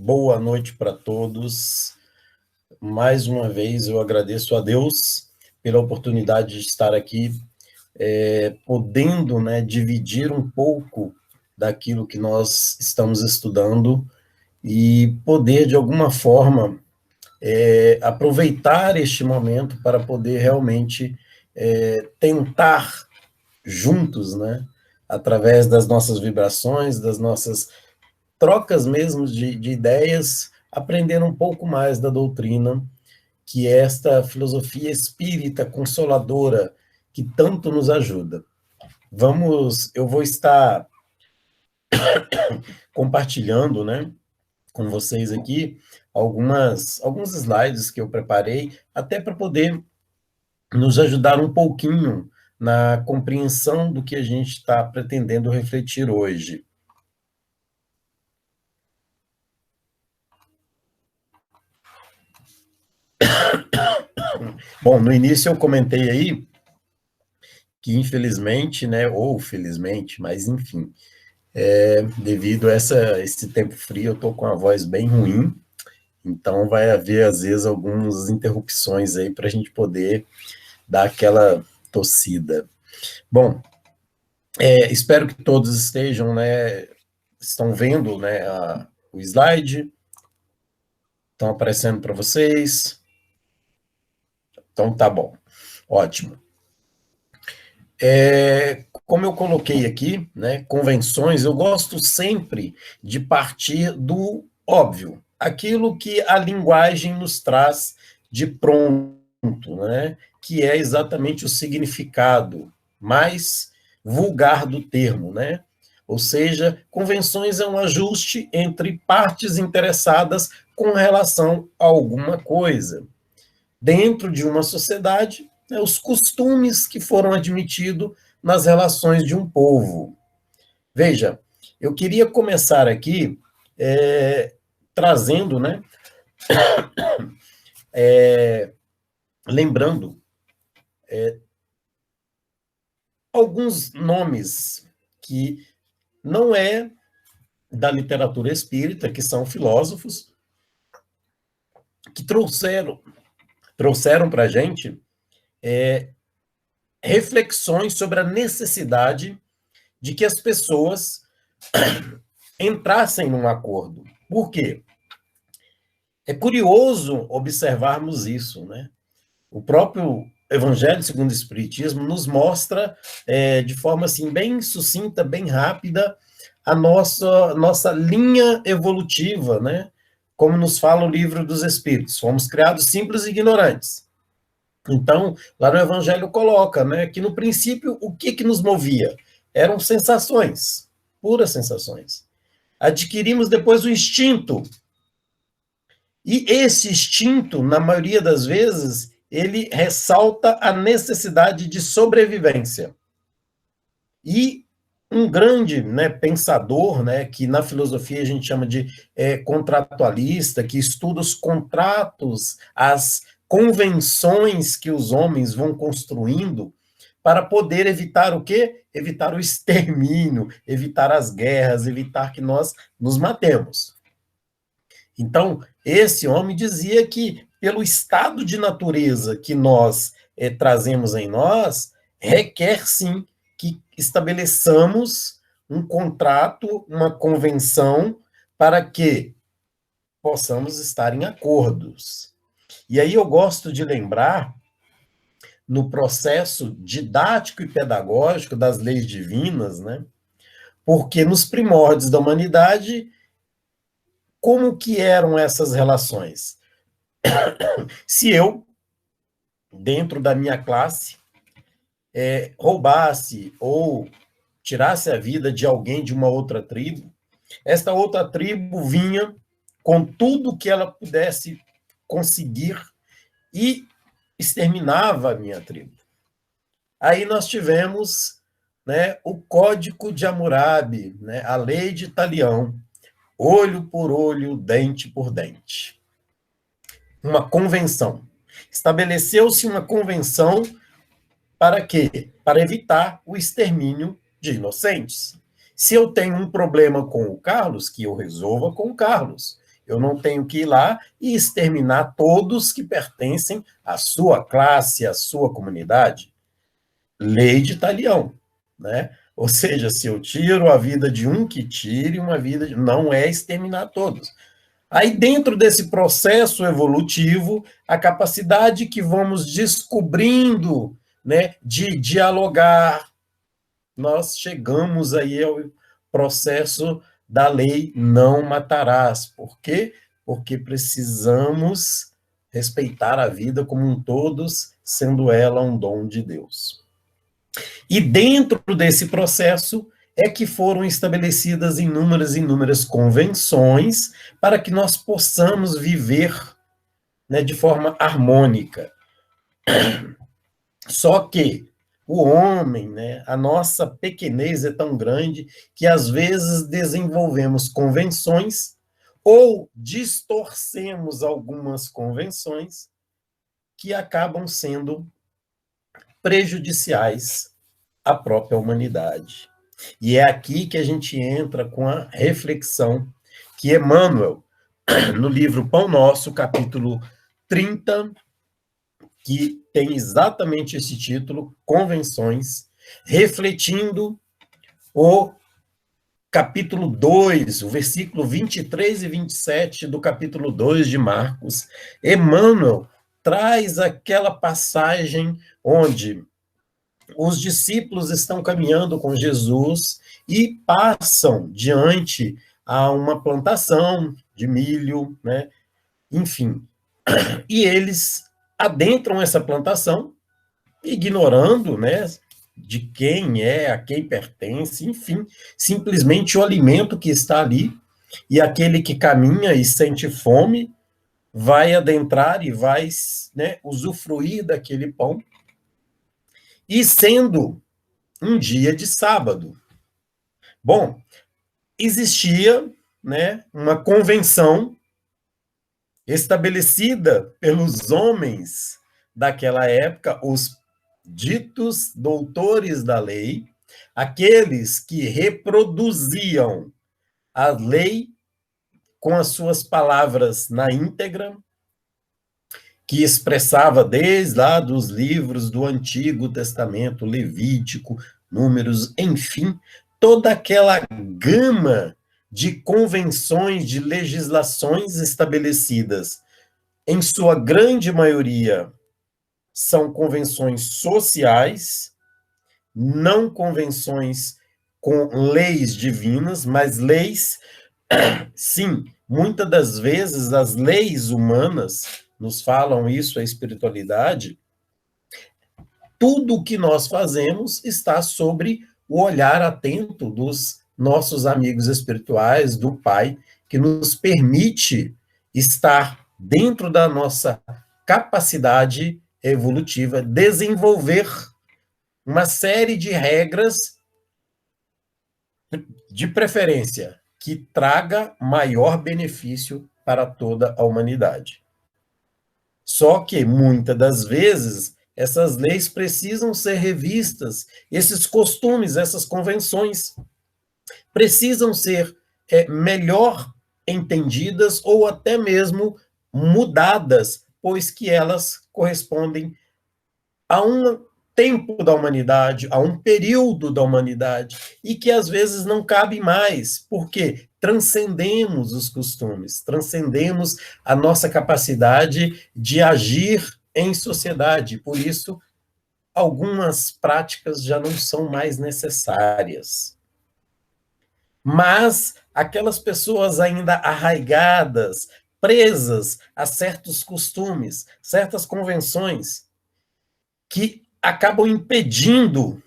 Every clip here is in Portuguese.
boa noite para todos. Mais uma vez eu agradeço a Deus pela oportunidade de estar aqui, podendo, dividir um pouco daquilo que nós estamos estudando e poder, de alguma forma, aproveitar este momento para poder realmente tentar juntos, através das nossas vibrações, das nossas trocas mesmo de ideias, aprender um pouco mais da doutrina, que é esta filosofia espírita consoladora que tanto nos ajuda. Eu vou estar compartilhando, com vocês aqui alguns slides que eu preparei, até para poder nos ajudar um pouquinho na compreensão do que a gente está pretendendo refletir hoje. Bom, no início eu comentei aí que infelizmente, ou felizmente, mas enfim, devido a esse tempo frio, eu estou com a voz bem ruim, então vai haver, às vezes, algumas interrupções aí para a gente poder dar aquela tossida. Bom, espero que todos estão vendo, o slide, estão aparecendo para vocês. Então, tá bom, ótimo. Como eu coloquei aqui, convenções, eu gosto sempre de partir do óbvio, aquilo que a linguagem nos traz de pronto, que é exatamente o significado mais vulgar do termo, Ou seja, convenções é um ajuste entre partes interessadas com relação a alguma coisa. Dentro de uma sociedade, os costumes que foram admitidos nas relações de um povo. Veja, eu queria começar aqui trazendo, lembrando alguns nomes que não é da literatura espírita, que são filósofos, que trouxeram para a gente reflexões sobre a necessidade de que as pessoas entrassem num acordo. Por quê? É curioso observarmos isso, O próprio Evangelho segundo o Espiritismo nos mostra, de forma assim, bem sucinta, bem rápida, a nossa linha evolutiva, Como nos fala o Livro dos Espíritos. Fomos criados simples e ignorantes. Então, lá no Evangelho coloca, que no princípio, o que nos movia? Eram sensações, puras sensações. Adquirimos depois o instinto. E esse instinto, na maioria das vezes, ele ressalta a necessidade de sobrevivência. E um grande pensador, que na filosofia a gente chama de contratualista, que estuda os contratos, as convenções que os homens vão construindo para poder evitar o quê? Evitar o extermínio, evitar as guerras, evitar que nós nos matemos. Então, esse homem dizia que, pelo estado de natureza que nós trazemos em nós, requer, sim, que estabeleçamos um contrato, uma convenção, para que possamos estar em acordos. E aí eu gosto de lembrar, no processo didático e pedagógico das leis divinas, porque nos primórdios da humanidade, como que eram essas relações? Se eu, dentro da minha classe, roubasse ou tirasse a vida de alguém de uma outra tribo, esta outra tribo vinha com tudo que ela pudesse conseguir e exterminava a minha tribo. Aí nós tivemos o Código de Hammurabi, a lei de Talião, olho por olho, dente por dente. Uma convenção. Estabeleceu-se uma convenção para quê? Para evitar o extermínio de inocentes. Se eu tenho um problema com o Carlos, que eu resolva com o Carlos. Eu não tenho que ir lá e exterminar todos que pertencem à sua classe, à sua comunidade. Lei de talião, né? Ou seja, se eu tiro a vida de um, que tire uma vida de... Não é exterminar todos. Aí, dentro desse processo evolutivo, a capacidade que vamos descobrindo, né, de dialogar, nós chegamos aí ao processo da lei não matarás. Por quê? Porque precisamos respeitar a vida como um todos, sendo ela um dom de Deus. E dentro desse processo é que foram estabelecidas inúmeras convenções para que nós possamos viver, né, de forma harmônica. Só que o homem, né, a nossa pequenez é tão grande que às vezes desenvolvemos convenções ou distorcemos algumas convenções que acabam sendo prejudiciais à própria humanidade. E é aqui que a gente entra com a reflexão que Emmanuel, no livro Pão Nosso, capítulo 30, que tem exatamente esse título, Convenções, refletindo o capítulo 2, o versículo 23 e 27 do capítulo 2 de Marcos. Emmanuel traz aquela passagem onde os discípulos estão caminhando com Jesus e passam diante a uma plantação de milho, né? Enfim, e eles adentram essa plantação, ignorando, né, de quem é, a quem pertence, enfim, simplesmente o alimento que está ali, e aquele que caminha e sente fome vai adentrar e vai, né, usufruir daquele pão, e sendo um dia de sábado. Bom, existia, né, uma convenção estabelecida pelos homens daquela época, os ditos doutores da lei, aqueles que reproduziam a lei com as suas palavras na íntegra, que expressava desde lá dos livros do Antigo Testamento, Levítico, Números, enfim, toda aquela gama de convenções, de legislações estabelecidas, em sua grande maioria, são convenções sociais, não convenções com leis divinas, mas leis, sim, muitas das vezes as leis humanas, nos falam isso a espiritualidade, tudo o que nós fazemos está sobre o olhar atento dos nossos amigos espirituais, do Pai, que nos permite estar dentro da nossa capacidade evolutiva, desenvolver uma série de regras, de preferência, que traga maior benefício para toda a humanidade. Só que, muitas das vezes, essas leis precisam ser revistas, esses costumes, essas convenções, precisam ser melhor entendidas ou até mesmo mudadas, pois que elas correspondem a um tempo da humanidade, a um período da humanidade, e que às vezes não cabe mais, porque transcendemos os costumes, transcendemos a nossa capacidade de agir em sociedade. Por isso, algumas práticas já não são mais necessárias. Mas aquelas pessoas ainda arraigadas, presas a certos costumes, certas convenções, que acabam impedindo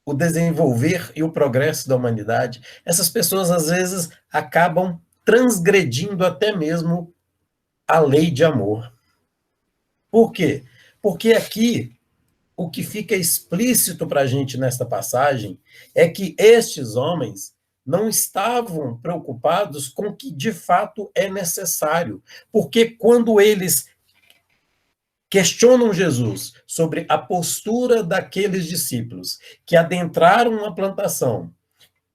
o desenvolver e o progresso da humanidade, essas pessoas, às vezes, acabam transgredindo até mesmo a lei de amor. Por quê? Porque aqui, o que fica explícito para a gente nesta passagem é que estes homens não estavam preocupados com o que de fato é necessário. Porque quando eles questionam Jesus sobre a postura daqueles discípulos que adentraram uma plantação,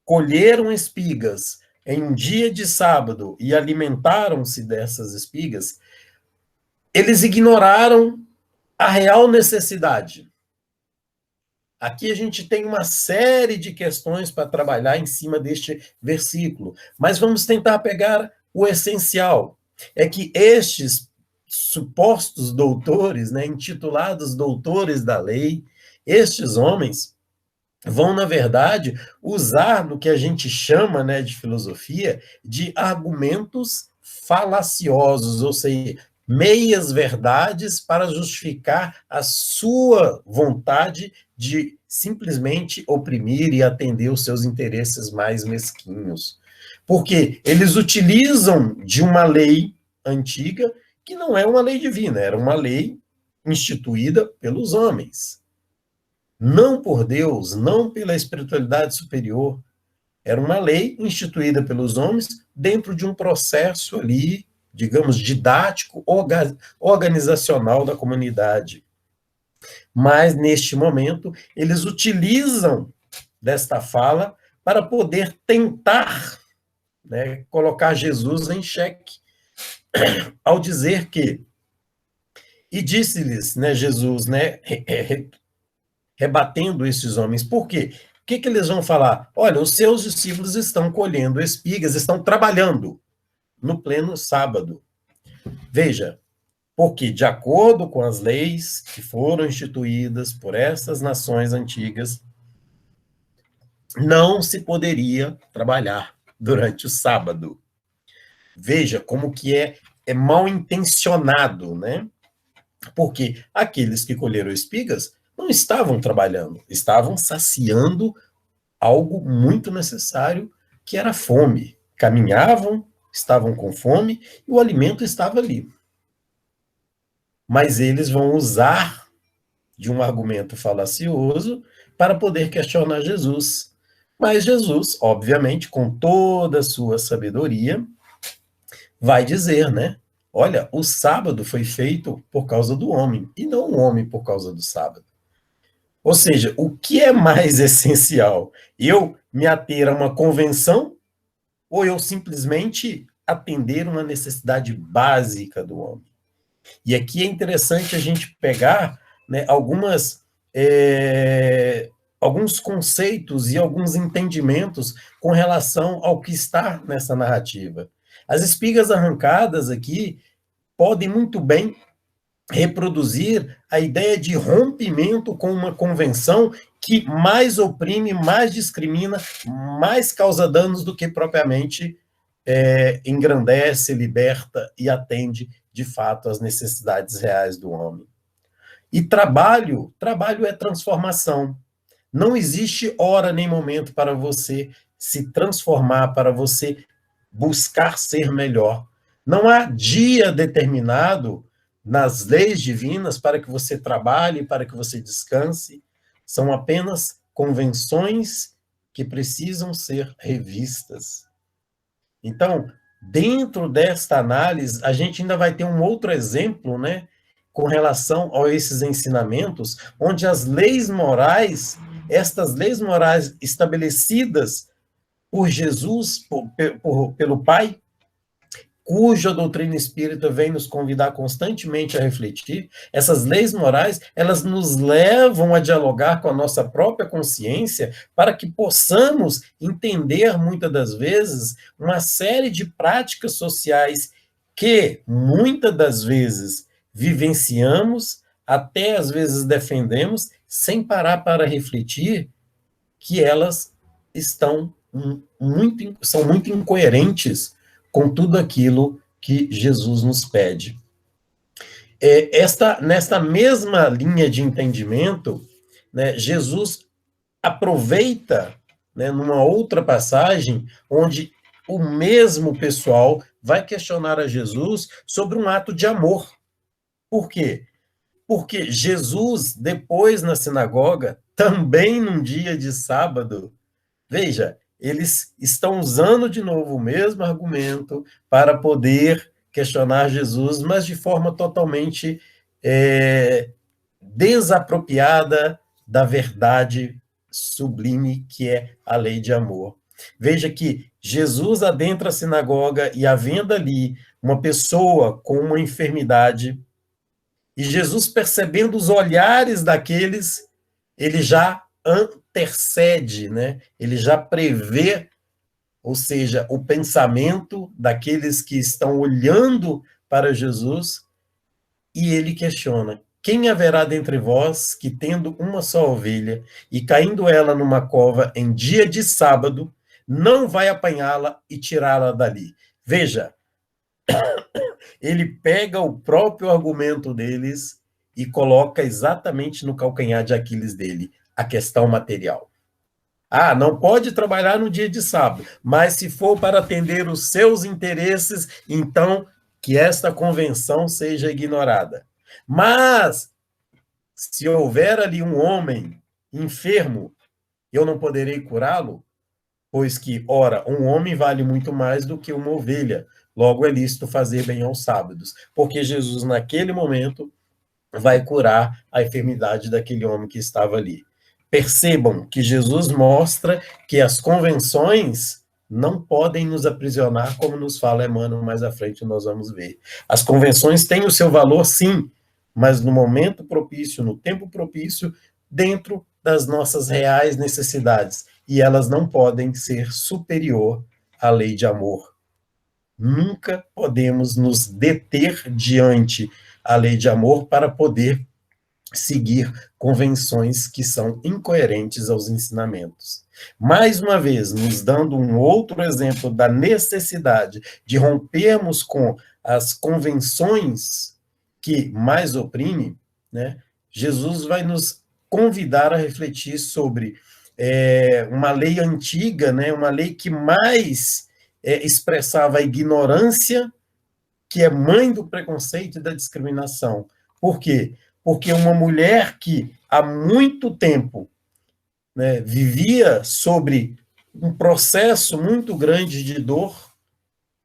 colheram espigas, em um dia de sábado e alimentaram-se dessas espigas, eles ignoraram a real necessidade. Aqui a gente tem uma série de questões para trabalhar em cima deste versículo, mas vamos tentar pegar o essencial. É que estes supostos doutores, né, intitulados doutores da lei, estes homens vão, na verdade, usar no que a gente chama, né, de filosofia, de argumentos falaciosos, ou seja, meias verdades para justificar a sua vontade de simplesmente oprimir e atender os seus interesses mais mesquinhos. Porque eles utilizam de uma lei antiga que não é uma lei divina, era uma lei instituída pelos homens. Não por Deus, não pela espiritualidade superior. Era uma lei instituída pelos homens dentro de um processo ali, digamos, didático, organizacional da comunidade. Mas, neste momento, eles utilizam desta fala para poder tentar, né, colocar Jesus em xeque, ao dizer que, e disse-lhes, né, Jesus, né, rebatendo esses homens. Por quê? O que eles vão falar? Olha, os seus discípulos estão colhendo espigas, estão trabalhando no pleno sábado. Veja, porque de acordo com as leis que foram instituídas por essas nações antigas, não se poderia trabalhar durante o sábado. Veja como que é mal intencionado, né? Porque aqueles que colheram espigas não estavam trabalhando, estavam saciando algo muito necessário, que era a fome. Caminhavam, estavam com fome, e o alimento estava ali. Mas eles vão usar de um argumento falacioso para poder questionar Jesus. Mas Jesus, obviamente, com toda a sua sabedoria, vai dizer, né? Olha, o sábado foi feito por causa do homem, e não o homem por causa do sábado. Ou seja, o que é mais essencial? Eu me ater a uma convenção ou eu simplesmente atender uma necessidade básica do homem? E aqui é interessante a gente pegar, né, alguns conceitos e alguns entendimentos com relação ao que está nessa narrativa. As espigas arrancadas aqui podem muito bem reproduzir a ideia de rompimento com uma convenção que mais oprime, mais discrimina, mais causa danos do que propriamente engrandece, liberta e atende, de fato, às necessidades reais do homem. E trabalho é transformação. Não existe hora nem momento para você se transformar, para você buscar ser melhor. Não há dia determinado nas leis divinas para que você trabalhe, para que você descanse. São apenas convenções que precisam ser revistas. Então, dentro desta análise, a gente ainda vai ter um outro exemplo, né, com relação a esses ensinamentos, onde as leis morais, estas leis morais estabelecidas por Jesus, pelo Pai, cuja doutrina espírita vem nos convidar constantemente a refletir, essas leis morais, elas nos levam a dialogar com a nossa própria consciência para que possamos entender, muitas das vezes, uma série de práticas sociais que, muitas das vezes, vivenciamos, até às vezes defendemos, sem parar para refletir que elas são muito incoerentes com tudo aquilo que Jesus nos pede. Nesta mesma linha de entendimento, né, Jesus aproveita, né, numa outra passagem, onde o mesmo pessoal vai questionar a Jesus sobre um ato de amor. Por quê? Porque Jesus, depois na sinagoga, também num dia de sábado, veja, eles estão usando de novo o mesmo argumento para poder questionar Jesus, mas de forma totalmente desapropriada da verdade sublime que é a lei de amor. Veja que Jesus adentra a sinagoga e havendo ali uma pessoa com uma enfermidade, e Jesus, percebendo os olhares daqueles, ele já antecede, né? Ele já prevê, ou seja, o pensamento daqueles que estão olhando para Jesus, e ele questiona: quem haverá dentre vós que, tendo uma só ovelha e caindo ela numa cova em dia de sábado, não vai apanhá-la e tirá-la dali? Veja, ele pega o próprio argumento deles e coloca exatamente no calcanhar de Aquiles dele, a questão material. Ah, não pode trabalhar no dia de sábado, mas se for para atender os seus interesses, então que esta convenção seja ignorada. Mas, se houver ali um homem enfermo, eu não poderei curá-lo? Pois que, ora, um homem vale muito mais do que uma ovelha. Logo é lícito fazer bem aos sábados. Porque Jesus, naquele momento, vai curar a enfermidade daquele homem que estava ali. Percebam que Jesus mostra que as convenções não podem nos aprisionar, como nos fala Emmanuel mais à frente, nós vamos ver. As convenções têm o seu valor, sim, mas no momento propício, no tempo propício, dentro das nossas reais necessidades. E elas não podem ser superior à lei de amor. Nunca podemos nos deter diante a lei de amor para poder seguir convenções que são incoerentes aos ensinamentos. Mais uma vez, nos dando um outro exemplo da necessidade de rompermos com as convenções que mais oprimem, né? Jesus vai nos convidar a refletir sobre uma lei antiga, né? Uma lei que mais expressava a ignorância, que é mãe do preconceito e da discriminação. Por quê? Porque uma mulher que há muito tempo, né, vivia sobre um processo muito grande de dor,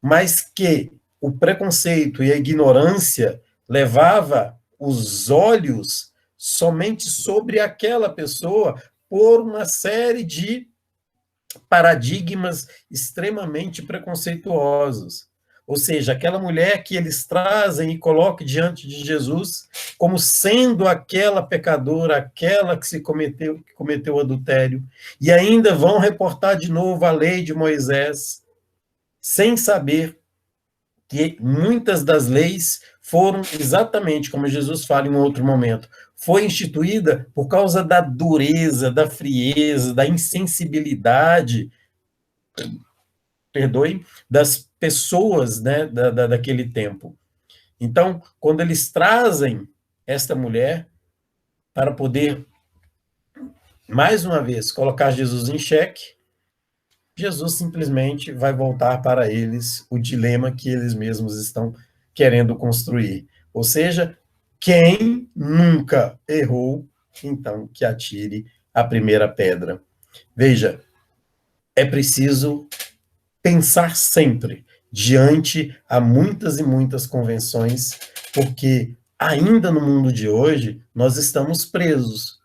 mas que o preconceito e a ignorância levava os olhos somente sobre aquela pessoa por uma série de paradigmas extremamente preconceituosos. Ou seja, aquela mulher que eles trazem e colocam diante de Jesus como sendo aquela pecadora, aquela que cometeu adultério, e ainda vão reportar de novo a lei de Moisés, sem saber que muitas das leis foram exatamente, como Jesus fala em um outro momento, foi instituída por causa da dureza, da frieza, da insensibilidade, perdoe, das pessoas, né, daquele tempo. Então, quando eles trazem esta mulher para poder, mais uma vez, colocar Jesus em xeque, Jesus simplesmente vai voltar para eles o dilema que eles mesmos estão querendo construir. Ou seja, quem nunca errou, então que atire a primeira pedra. Veja, é preciso pensar sempre diante a muitas e muitas convenções, porque ainda no mundo de hoje nós estamos presos.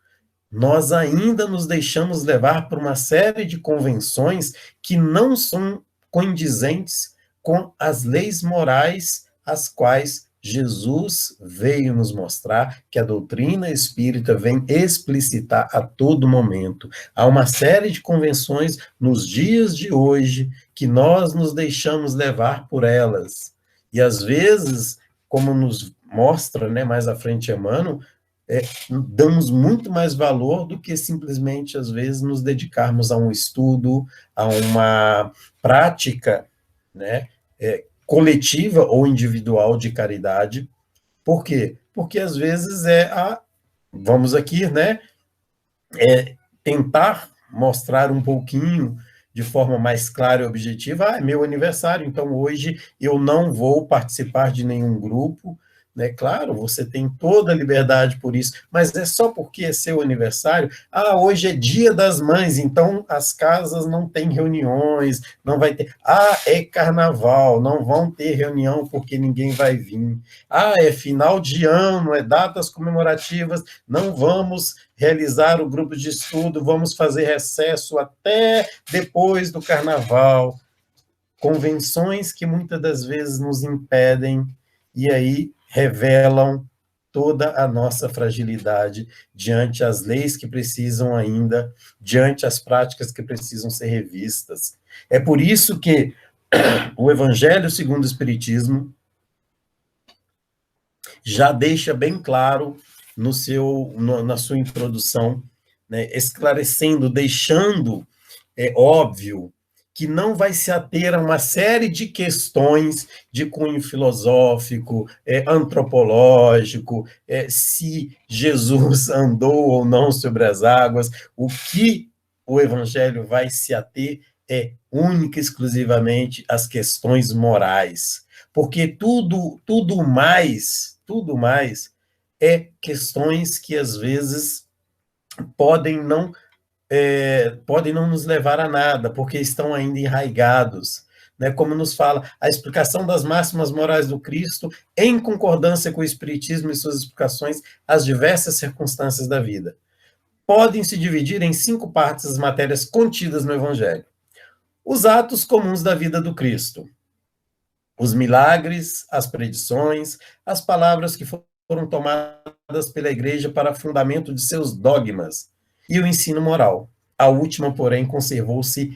Nós ainda nos deixamos levar por uma série de convenções que não são condizentes com as leis morais às quais Jesus veio nos mostrar, que a doutrina espírita vem explicitar a todo momento. Há uma série de convenções nos dias de hoje que nós nos deixamos levar por elas. E às vezes, como nos mostra, né, mais à frente Emmanuel, damos muito mais valor do que simplesmente, às vezes, nos dedicarmos a um estudo, a uma prática, né, coletiva ou individual de caridade. Por quê? Porque, às vezes, vamos aqui, né, tentar mostrar um pouquinho de forma mais clara e objetiva, é meu aniversário, então hoje eu não vou participar de nenhum grupo, né? Claro, você tem toda a liberdade por isso, mas é só porque é seu aniversário. Ah, hoje é Dia das Mães, então as casas não têm reuniões, não vai ter. Ah, é carnaval, não vão ter reunião porque ninguém vai vir. Ah, é final de ano, é datas comemorativas, não vamos realizar o grupo de estudo, vamos fazer recesso até depois do carnaval. Convenções que muitas das vezes nos impedem e aí revelam toda a nossa fragilidade diante as leis que precisam ainda, diante as práticas que precisam ser revistas. É por isso que o Evangelho segundo o Espiritismo já deixa bem claro na sua introdução, né, esclarecendo, deixando óbvio que não vai se ater a uma série de questões de cunho filosófico, antropológico, se Jesus andou ou não sobre as águas. O que o Evangelho vai se ater é única e exclusivamente às questões morais, porque tudo mais é questões que às vezes podem não podem não nos levar a nada, porque estão ainda enraigados. Né? Como nos fala, a explicação das máximas morais do Cristo, em concordância com o Espiritismo e suas explicações às diversas circunstâncias da vida. Podem se dividir em 5 partes as matérias contidas no Evangelho. Os atos comuns da vida do Cristo, os milagres, as predições, as palavras que foram tomadas pela Igreja para fundamento de seus dogmas, e o ensino moral. A última, porém, conservou-se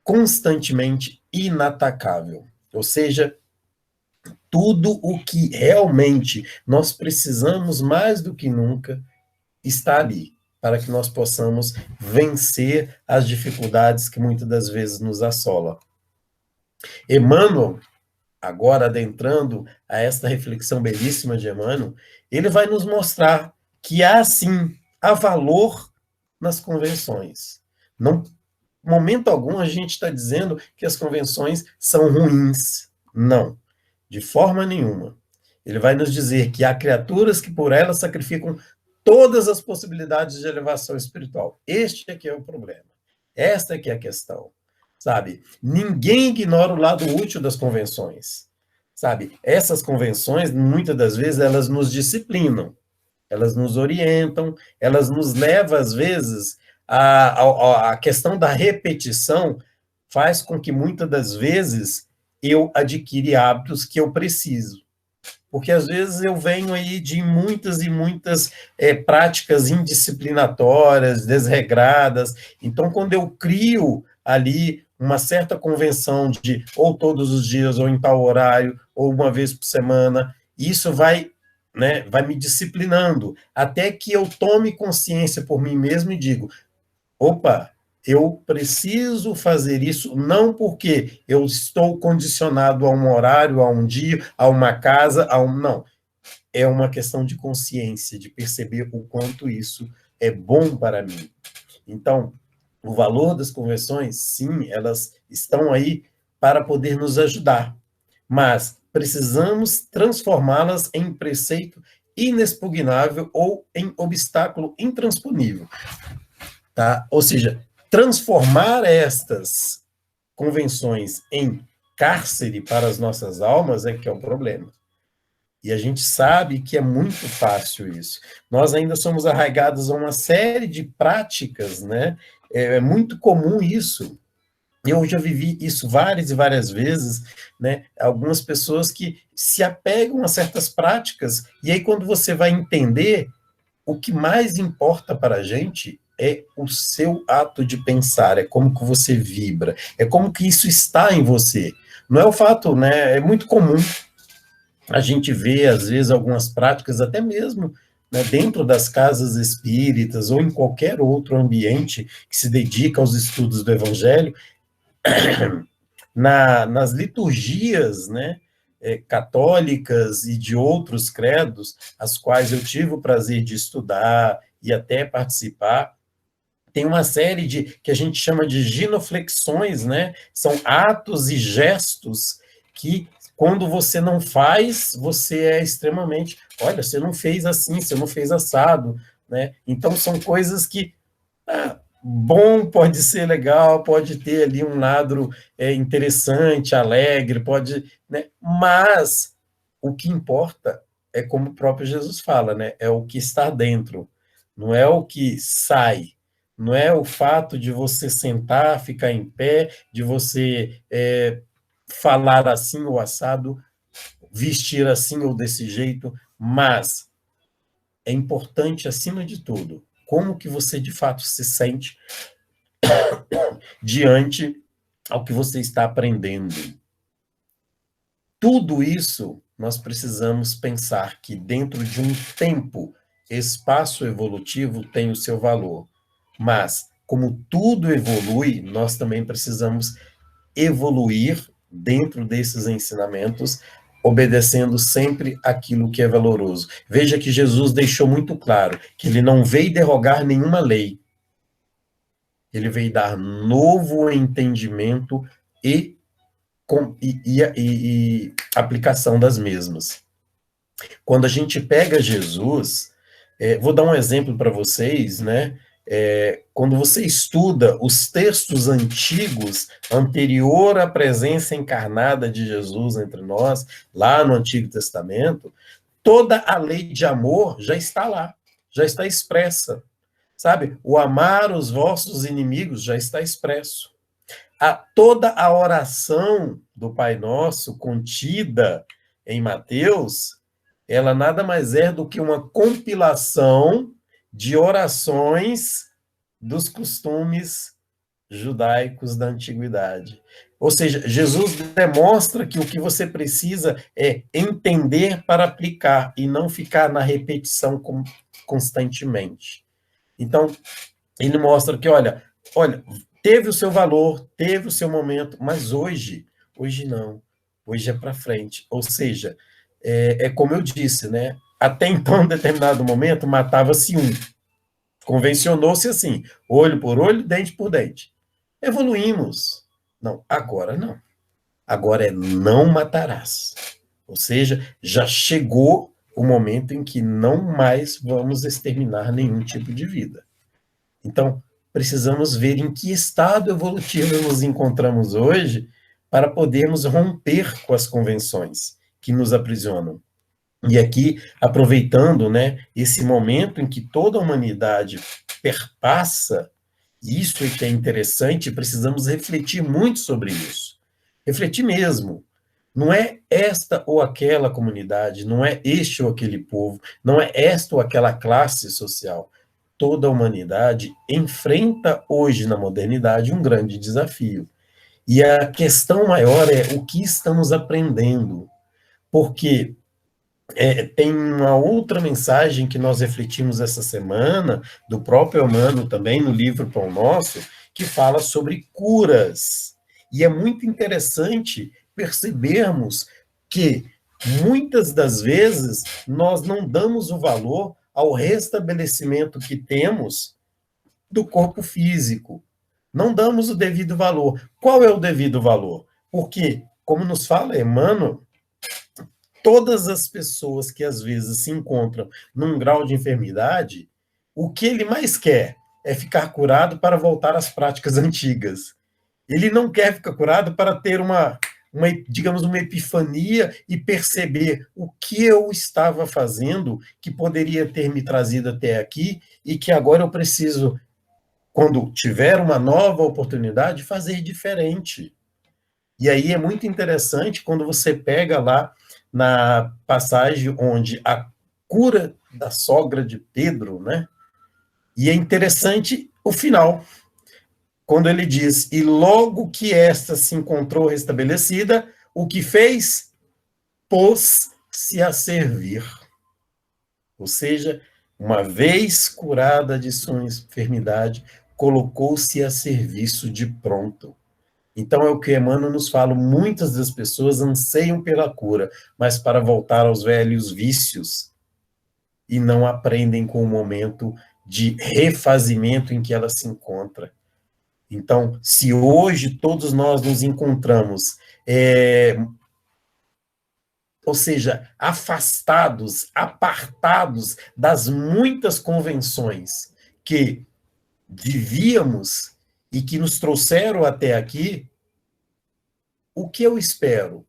constantemente inatacável. Ou seja, tudo o que realmente nós precisamos mais do que nunca está ali, para que nós possamos vencer as dificuldades que muitas das vezes nos assolam. Emmanuel, agora adentrando a esta reflexão belíssima de Emmanuel, ele vai nos mostrar que há sim, há valor nas convenções. Não, momento algum a gente está dizendo que as convenções são ruins. Não, de forma nenhuma. Ele vai nos dizer que há criaturas que por elas sacrificam todas as possibilidades de elevação espiritual. Este é que é o problema. Esta é que é a questão. Sabe? Ninguém ignora o lado útil das convenções. Sabe? Essas convenções, muitas das vezes, elas nos disciplinam, elas nos orientam, elas nos levam, às vezes, a questão da repetição faz com que, muitas das vezes, eu adquira hábitos que eu preciso. Porque, às vezes, eu venho aí de muitas e muitas práticas indisciplinatórias, desregradas. Então, quando eu crio ali uma certa convenção de ou todos os dias, ou em tal horário, ou uma vez por semana, isso vai, né, vai me disciplinando, até que eu tome consciência por mim mesmo e digo, opa, eu preciso fazer isso, não porque eu estou condicionado a um horário, a um dia, a uma casa, não. É uma questão de consciência, de perceber o quanto isso é bom para mim. Então, o valor das convenções, sim, elas estão aí para poder nos ajudar, mas precisamos transformá-las em preceito inexpugnável ou em obstáculo intransponível. Tá? Ou seja, transformar estas convenções em cárcere para as nossas almas é que é o problema. E a gente sabe que é muito fácil isso. Nós ainda somos arraigados a uma série de práticas, né? É muito comum isso. Eu já vivi isso várias e várias vezes, né? Algumas pessoas que se apegam a certas práticas, e aí quando você vai entender, o que mais importa para a gente é o seu ato de pensar, é como que você vibra, é como que isso está em você. Não é o fato, né? É muito comum a gente ver, às vezes, algumas práticas, até mesmo né, dentro das casas espíritas ou em qualquer outro ambiente que se dedica aos estudos do Evangelho, nas liturgias, né, católicas e de outros credos, as quais eu tive o prazer de estudar e até participar, tem uma série que a gente chama de genuflexões, né? São atos e gestos que, Quando você não faz, você é extremamente, olha, você não fez assim, você não fez assado, né? Então são coisas que bom, pode ser legal, pode ter ali um lado interessante, alegre, pode, né? Mas o que importa é como o próprio Jesus fala, né? É o que está dentro, não é o que sai, não é o fato de você sentar, ficar em pé, de você falar assim ou assado, vestir assim ou desse jeito, mas é importante, acima de tudo, como que você de fato se sente diante ao que você está aprendendo. Tudo isso nós precisamos pensar que dentro de um tempo, espaço evolutivo tem o seu valor. Mas, como tudo evolui, nós também precisamos evoluir dentro desses ensinamentos, obedecendo sempre aquilo que é valoroso. Veja que Jesus deixou muito claro que ele não veio derrogar nenhuma lei. Ele veio dar novo entendimento e aplicação das mesmas. Quando a gente pega Jesus, vou dar um exemplo para vocês, né? Quando você estuda os textos antigos, anterior à presença encarnada de Jesus entre nós, lá no Antigo Testamento, toda a lei de amor já está lá, já está expressa. Sabe? O amar os vossos inimigos já está expresso. Toda a oração do Pai Nosso contida em Mateus, ela nada mais é do que uma compilação de orações dos costumes judaicos da antiguidade. Ou seja, Jesus demonstra que o que você precisa é entender para aplicar e não ficar na repetição constantemente. Então, ele mostra que, olha, teve o seu valor, teve o seu momento, mas hoje não. Hoje é para frente. Ou seja, como eu disse, né? Até então, em determinado momento, matava-se um. Convencionou-se assim, olho por olho, dente por dente. Evoluímos. Não, agora não. Agora é não matarás. Ou seja, já chegou o momento em que não mais vamos exterminar nenhum tipo de vida. Então, precisamos ver em que estado evolutivo nos encontramos hoje para podermos romper com as convenções que nos aprisionam. E aqui, aproveitando, né, esse momento em que toda a humanidade perpassa, isso é que é interessante, precisamos refletir muito sobre isso. Refletir mesmo. Não é esta ou aquela comunidade, não é este ou aquele povo, não é esta ou aquela classe social. Toda a humanidade enfrenta hoje, na modernidade, um grande desafio. E a questão maior é o que estamos aprendendo. Porque tem uma outra mensagem que nós refletimos essa semana, do próprio Emmanuel também, no livro Pão Nosso, que fala sobre curas. E é muito interessante percebermos que, muitas das vezes, nós não damos o valor ao restabelecimento que temos do corpo físico. Não damos o devido valor. Qual é o devido valor? Porque, como nos fala Emmanuel, todas as pessoas que às vezes se encontram num grau de enfermidade, o que ele mais quer é ficar curado para voltar às práticas antigas. Ele não quer ficar curado para ter digamos, uma epifania e perceber o que eu estava fazendo que poderia ter me trazido até aqui e que agora eu preciso, quando tiver uma nova oportunidade, fazer diferente. E aí é muito interessante quando você pega lá na passagem onde a cura da sogra de Pedro, né? E é interessante o final, quando ele diz, e logo que esta se encontrou restabelecida, o que fez? Pôs-se a servir. Ou seja, uma vez curada de sua enfermidade, colocou-se a serviço de pronto. Então, é o que Emmanuel nos fala, muitas das pessoas anseiam pela cura, mas para voltar aos velhos vícios, e não aprendem com o momento de refazimento em que ela se encontra. Então, se hoje todos nós nos encontramos ou seja, afastados, apartados das muitas convenções que vivíamos e que nos trouxeram até aqui, o que eu espero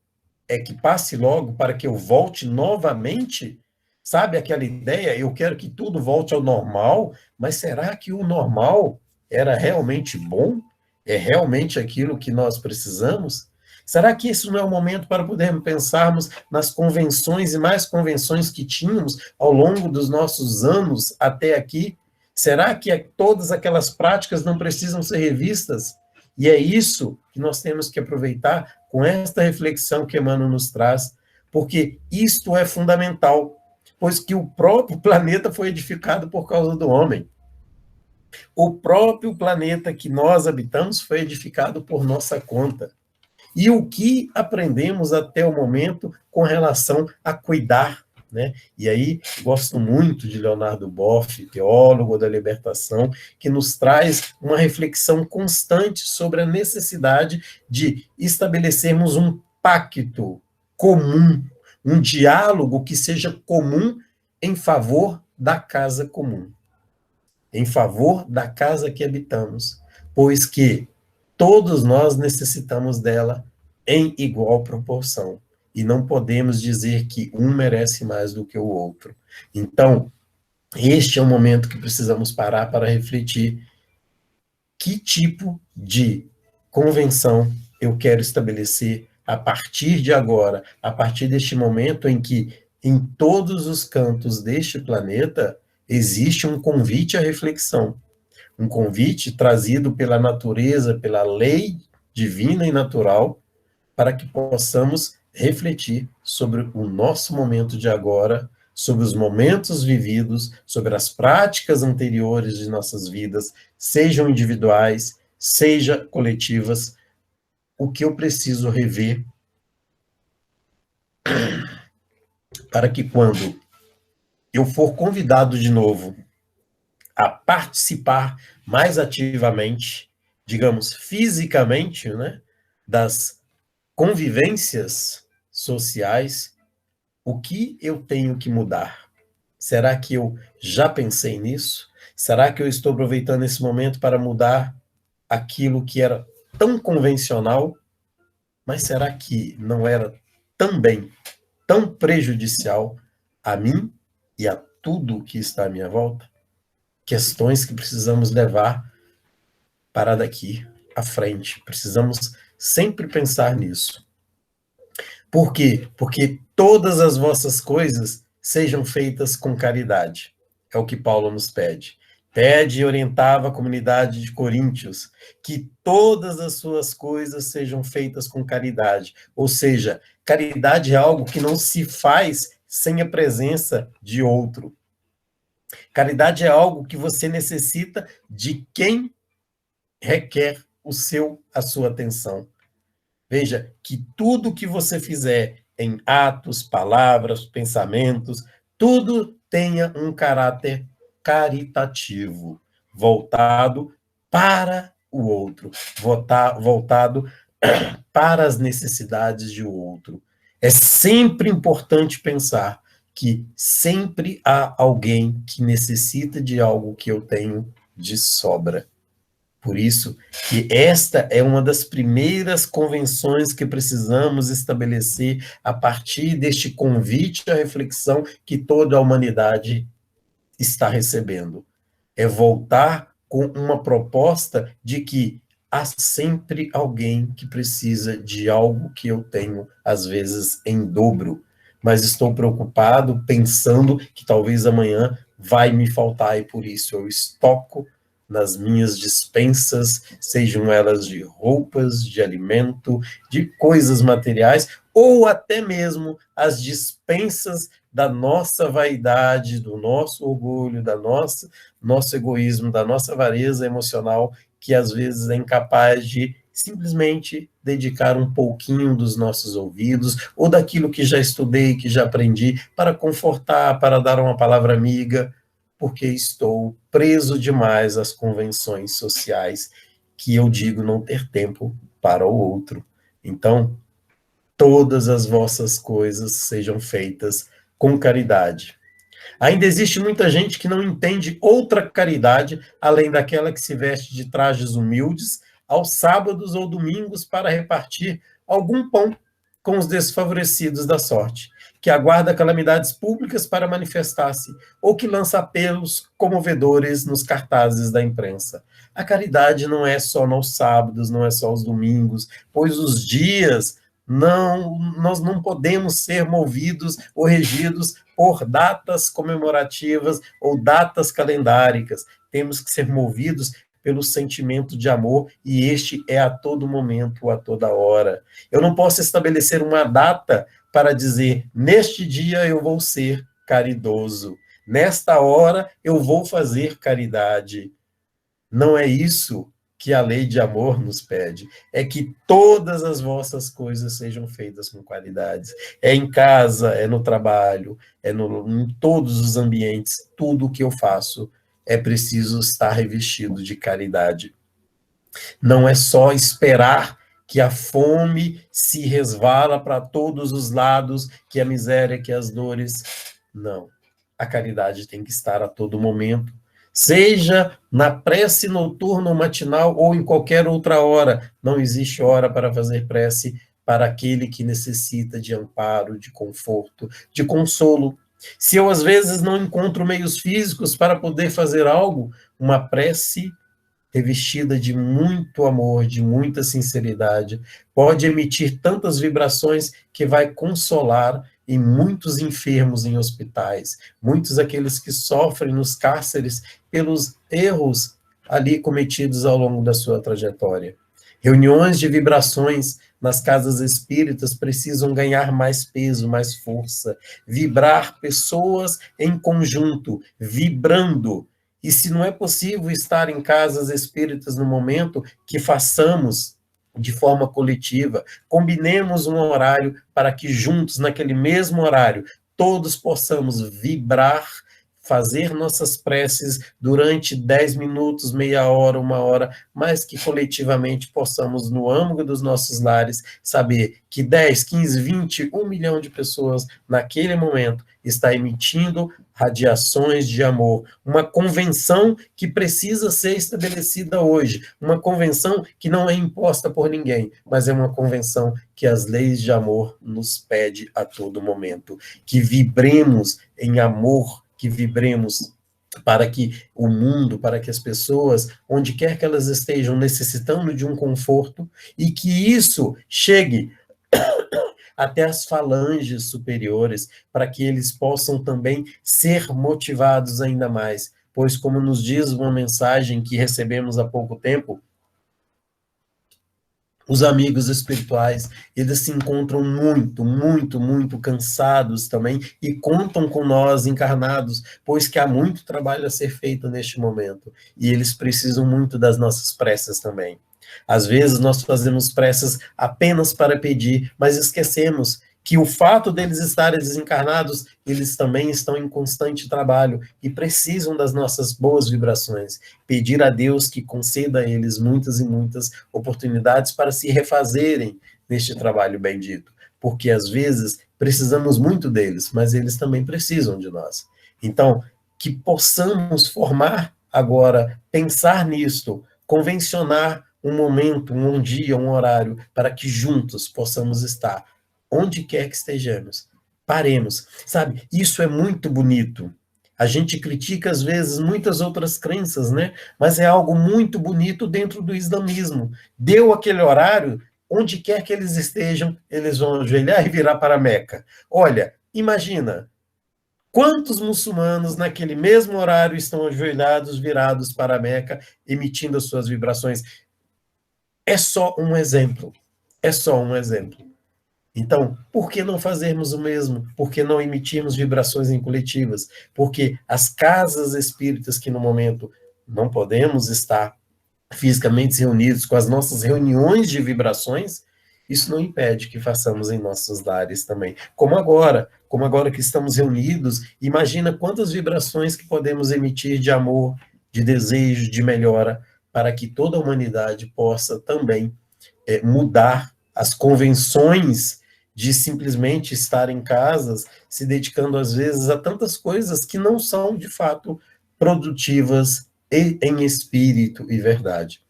é que passe logo para que eu volte novamente. Sabe aquela ideia? Eu quero que tudo volte ao normal, mas será que o normal era realmente bom? É realmente aquilo que nós precisamos? Será que esse não é o momento para podermos pensarmos nas convenções e mais convenções que tínhamos ao longo dos nossos anos até aqui? Será que todas aquelas práticas não precisam ser revistas? E é isso que nós temos que aproveitar com esta reflexão que Emmanuel nos traz, porque isto é fundamental, pois que o próprio planeta foi edificado por causa do homem. O próprio planeta que nós habitamos foi edificado por nossa conta. E o que aprendemos até o momento com relação a cuidar, né? E aí, gosto muito de Leonardo Boff, teólogo da libertação, que nos traz uma reflexão constante sobre a necessidade de estabelecermos um pacto comum, um diálogo que seja comum em favor da casa comum, em favor da casa que habitamos, pois que todos nós necessitamos dela em igual proporção. E não podemos dizer que um merece mais do que o outro. Então, este é o momento que precisamos parar para refletir que tipo de convenção eu quero estabelecer a partir de agora, a partir deste momento em que, em todos os cantos deste planeta, existe um convite à reflexão, um convite trazido pela natureza, pela lei divina e natural, para que possamos refletir sobre o nosso momento de agora, sobre os momentos vividos, sobre as práticas anteriores de nossas vidas, sejam individuais, seja coletivas, o que eu preciso rever para que quando eu for convidado de novo a participar mais ativamente, digamos, fisicamente, né, das convivências sociais, o que eu tenho que mudar? Será que eu já pensei nisso? Será que eu estou aproveitando esse momento para mudar aquilo que era tão convencional, mas será que não era também tão prejudicial a mim e a tudo que está à minha volta? Questões que precisamos levar para daqui à frente. Precisamos sempre pensar nisso. Por quê? Porque todas as vossas coisas sejam feitas com caridade. É o que Paulo nos pede. Pede e orientava a comunidade de Coríntios que todas as suas coisas sejam feitas com caridade. Ou seja, caridade é algo que não se faz sem a presença de outro. Caridade é algo que você necessita de quem requer a sua atenção. Veja que tudo que você fizer em atos, palavras, pensamentos, tudo tenha um caráter caritativo, voltado para o outro, voltado para as necessidades de outro. É sempre importante pensar que sempre há alguém que necessita de algo que eu tenho de sobra. Por isso que esta é uma das primeiras convenções que precisamos estabelecer a partir deste convite à reflexão que toda a humanidade está recebendo. É voltar com uma proposta de que há sempre alguém que precisa de algo que eu tenho, às vezes, em dobro. Mas estou preocupado, pensando que talvez amanhã vai me faltar, e por isso eu estoco nas minhas despensas, sejam elas de roupas, de alimento, de coisas materiais, ou até mesmo as dispensas da nossa vaidade, do nosso orgulho, da nosso egoísmo, da nossa avareza emocional, que às vezes é incapaz de simplesmente dedicar um pouquinho dos nossos ouvidos, ou daquilo que já estudei, que já aprendi, para confortar, para dar uma palavra amiga, porque estou preso demais às convenções sociais, que eu digo não ter tempo para o outro. Então, todas as vossas coisas sejam feitas com caridade. Ainda existe muita gente que não entende outra caridade, além daquela que se veste de trajes humildes, aos sábados ou domingos para repartir algum pão com os desfavorecidos da sorte, que aguarda calamidades públicas para manifestar-se, ou que lança apelos comovedores nos cartazes da imprensa. A caridade não é só nos sábados, não é só aos domingos, pois os dias nós não podemos ser movidos ou regidos por datas comemorativas ou datas calendáricas. Temos que ser movidos pelo sentimento de amor, e este é a todo momento, a toda hora. Eu não posso estabelecer uma data para dizer, neste dia eu vou ser caridoso, nesta hora eu vou fazer caridade. Não é isso que a lei de amor nos pede, é que todas as vossas coisas sejam feitas com qualidade. É em casa, é no trabalho, em todos os ambientes, tudo o que eu faço é preciso estar revestido de caridade. Não é só esperar que a fome se resvala para todos os lados, que a miséria, que as dores. Não. A caridade tem que estar a todo momento, seja na prece noturna ou matinal ou em qualquer outra hora. Não existe hora para fazer prece para aquele que necessita de amparo, de conforto, de consolo. Se eu, às vezes, não encontro meios físicos para poder fazer algo, uma prece revestida de muito amor, de muita sinceridade, pode emitir tantas vibrações que vai consolar em muitos enfermos em hospitais, muitos aqueles que sofrem nos cárceres pelos erros ali cometidos ao longo da sua trajetória. Reuniões de vibrações nas casas espíritas precisam ganhar mais peso, mais força, vibrar pessoas em conjunto, vibrando. E se não é possível estar em casas espíritas no momento, que façamos de forma coletiva, combinemos um horário para que juntos, naquele mesmo horário, todos possamos vibrar, fazer nossas preces durante 10 minutos, meia hora, uma hora, mas que coletivamente possamos, no âmago dos nossos lares, saber que 10, 15, 20, 1 milhão de pessoas, naquele momento, está emitindo radiações de amor. Uma convenção que precisa ser estabelecida hoje. Uma convenção que não é imposta por ninguém, mas é uma convenção que as leis de amor nos pede a todo momento. Que vibremos em amor, que vibremos para que o mundo, para que as pessoas, onde quer que elas estejam necessitando de um conforto, e que isso chegue até as falanges superiores, para que eles possam também ser motivados ainda mais. Pois, como nos diz uma mensagem que recebemos há pouco tempo, os amigos espirituais, eles se encontram muito, muito, muito cansados também e contam com nós encarnados, pois que há muito trabalho a ser feito neste momento. E eles precisam muito das nossas preces também. Às vezes nós fazemos preces apenas para pedir, mas esquecemos que o fato deles estarem desencarnados, eles também estão em constante trabalho e precisam das nossas boas vibrações. Pedir a Deus que conceda a eles muitas e muitas oportunidades para se refazerem neste trabalho bendito, porque às vezes precisamos muito deles, mas eles também precisam de nós. Então, que possamos formar agora, pensar nisto, convencionar um momento, um dia, um horário, para que juntos possamos estar onde quer que estejamos. Paremos. Sabe, isso é muito bonito. A gente critica, às vezes, muitas outras crenças, né? Mas é algo muito bonito dentro do islamismo. Deu aquele horário, onde quer que eles estejam, eles vão ajoelhar e virar para Meca. Olha, imagina, quantos muçulmanos naquele mesmo horário estão ajoelhados, virados para Meca, emitindo as suas vibrações. É só um exemplo. É só um exemplo. Então, por que não fazermos o mesmo? Por que não emitirmos vibrações em coletivas? Porque as casas espíritas que no momento não podemos estar fisicamente reunidos com as nossas reuniões de vibrações, isso não impede que façamos em nossos lares também. Como agora que estamos reunidos, imagina quantas vibrações que podemos emitir de amor, de desejo, de melhora, para que toda a humanidade possa também mudar as convenções de simplesmente estar em casas, se dedicando às vezes a tantas coisas que não são de fato produtivas em espírito e verdade.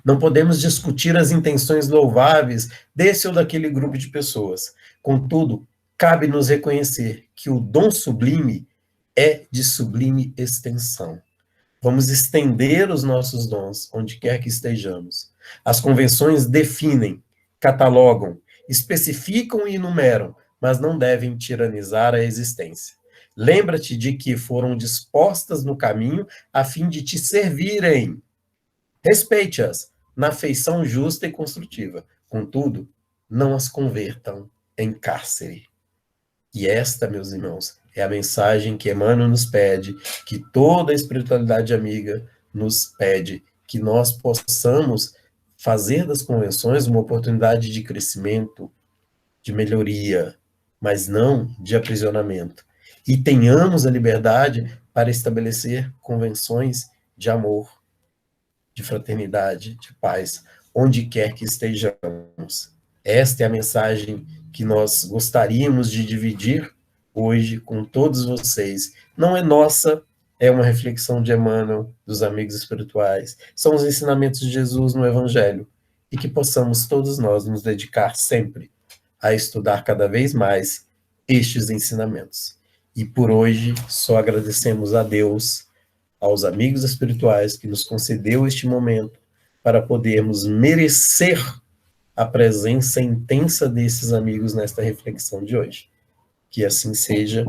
Não podemos discutir as intenções louváveis desse ou daquele grupo de pessoas. Contudo, cabe-nos reconhecer que o dom sublime é de sublime extensão. Vamos estender os nossos dons onde quer que estejamos. As convenções definem, catalogam, especificam e enumeram, mas não devem tiranizar a existência. Lembra-te de que foram dispostas no caminho a fim de te servirem. Respeite-as na feição justa e construtiva. Contudo, não as convertam em cárcere. E esta, meus irmãos, é a mensagem que Emmanuel nos pede, que toda a espiritualidade amiga nos pede, que nós possamos fazer das convenções uma oportunidade de crescimento, de melhoria, mas não de aprisionamento. E tenhamos a liberdade para estabelecer convenções de amor, de fraternidade, de paz, onde quer que estejamos. Esta é a mensagem que nós gostaríamos de dividir hoje com todos vocês. Não é nossa, é uma reflexão de Emmanuel, dos amigos espirituais. São os ensinamentos de Jesus no Evangelho. E que possamos todos nós nos dedicar sempre a estudar cada vez mais estes ensinamentos. E por hoje, só agradecemos a Deus, aos amigos espirituais que nos concedeu este momento para podermos merecer a presença intensa desses amigos nesta reflexão de hoje. Que assim seja